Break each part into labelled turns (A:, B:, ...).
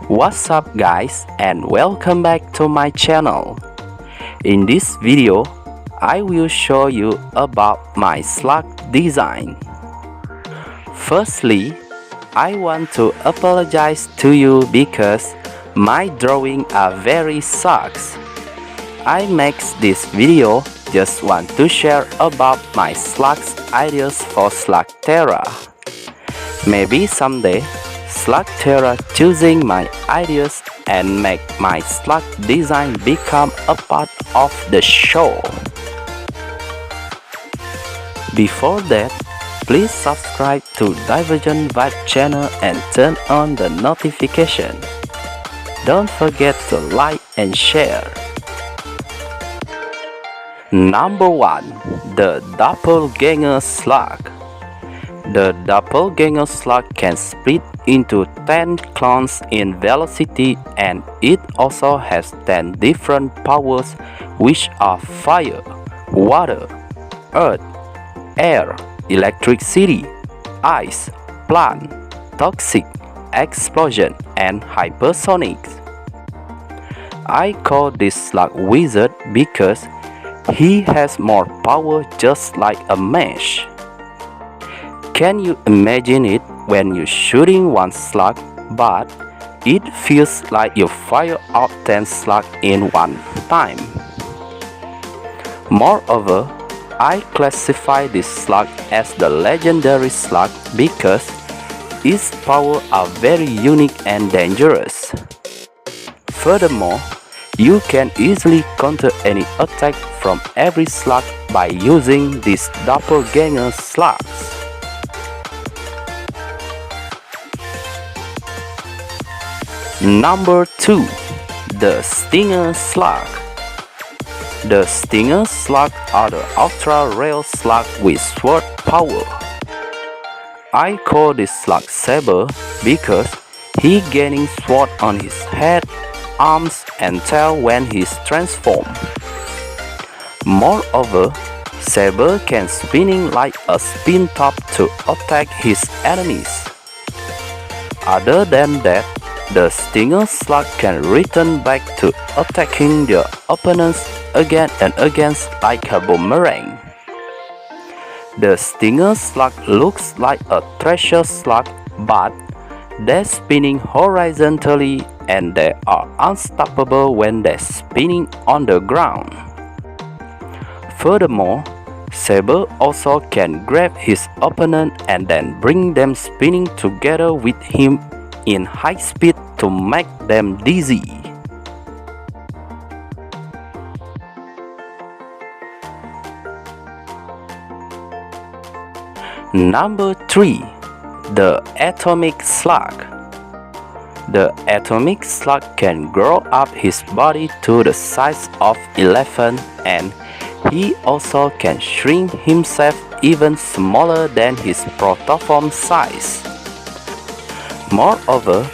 A: What's up guys, and welcome back to my channel. In this video, I will show you about my slug design. Firstly, I want to apologize to you because my drawing are very sucks. I make this video just want to share about my slugs ideas for Slugterra. Maybe someday Slugterra choosing my ideas and make my slug design become a part of the show. Before that, please subscribe to Dyvergent Slugs channel and turn on the notification. Don't forget to like and share. Number 1. The Doppelganger Slug. The Doppelganger Slug can split into 10 clones in velocity, and it also has 10 different powers, which are fire, water, earth, air, electricity, ice, plant, toxic, explosion, and hypersonics. I call this slug wizard because he has more power just like a mesh. Can you imagine it when you're shooting one slug, but it feels like you fire out 10 slugs in one time? Moreover, I classify this slug as the legendary slug because its powers are very unique and dangerous. Furthermore, you can easily counter any attack from every slug by using these Doppelganger Slugs. Number 2. The Stinger Slug. The Stinger Slug are the ultra-rare slug with sword power. I call this slug SABER because he gaining sword on his head, arms, and tail when he's transformed. Moreover, SABER can spinning like a spin top to attack his enemies. Other than that, the Stinger Slug can return back to attacking their opponents again and again like a boomerang. The Stinger Slug looks like a treasure slug, but they're spinning horizontally and they are unstoppable when they're spinning on the ground. Furthermore, SABER also can grab his opponent and then bring them spinning together with him in high speed to make them dizzy. Number 3. The Atomic Slug. The Atomic Slug can grow up his body to the size of 11, and he also can shrink himself even smaller than his protoform size. Moreover,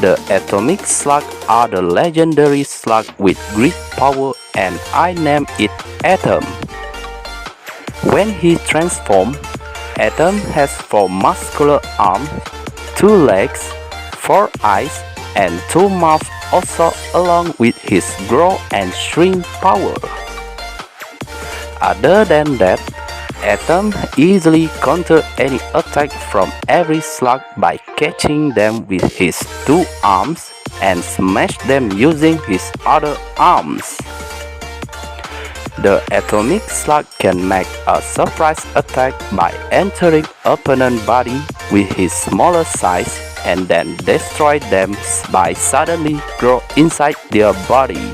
A: the Atomic Slug are the legendary slug with great power, and I name it Atom. When he transforms, Atom has 4 muscular arms, 2 legs, 4 eyes, and 2 mouths, also along with his grow and shrink power. Other than that, Atom easily counter any attack from every slug by catching them with his 2 arms and smash them using his other arms. The Atomic Slug can make a surprise attack by entering opponent's body with his smaller size and then destroy them by suddenly grow inside their body.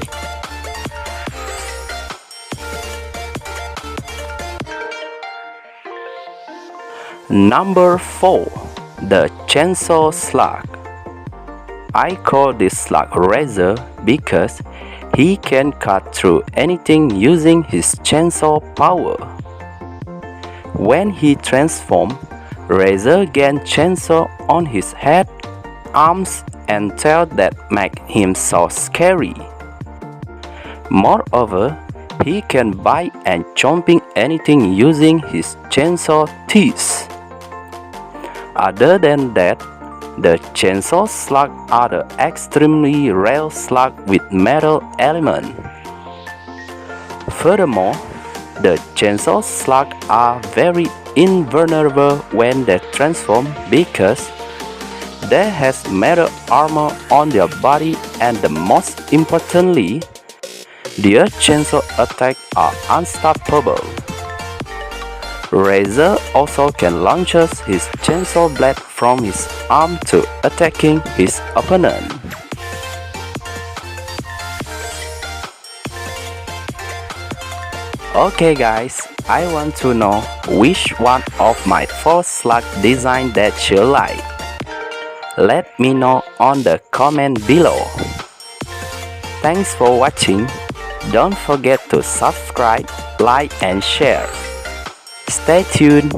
A: Number 4. The Chainsaw Slug. I call this slug Razor because he can cut through anything using his chainsaw power. When he transforms, Razor gains chainsaw on his head, arms, and tail that make him so scary. Moreover, he can bite and chomping anything using his chainsaw teeth. Other than that, The chainsaw slug are the extremely rare slug with metal element. Furthermore, the chainsaw slug are very invulnerable when they transform because they has metal armor on their body, and the most importantly, their chainsaw attacks are unstoppable. Razor also can launch his chainsaw blade from his arm to attacking his opponent. Okay guys, I want to know which one of my 4 slug design that you like. Let me know on the comment below. Thanks for watching. Don't forget to subscribe, like and share. Stay tuned.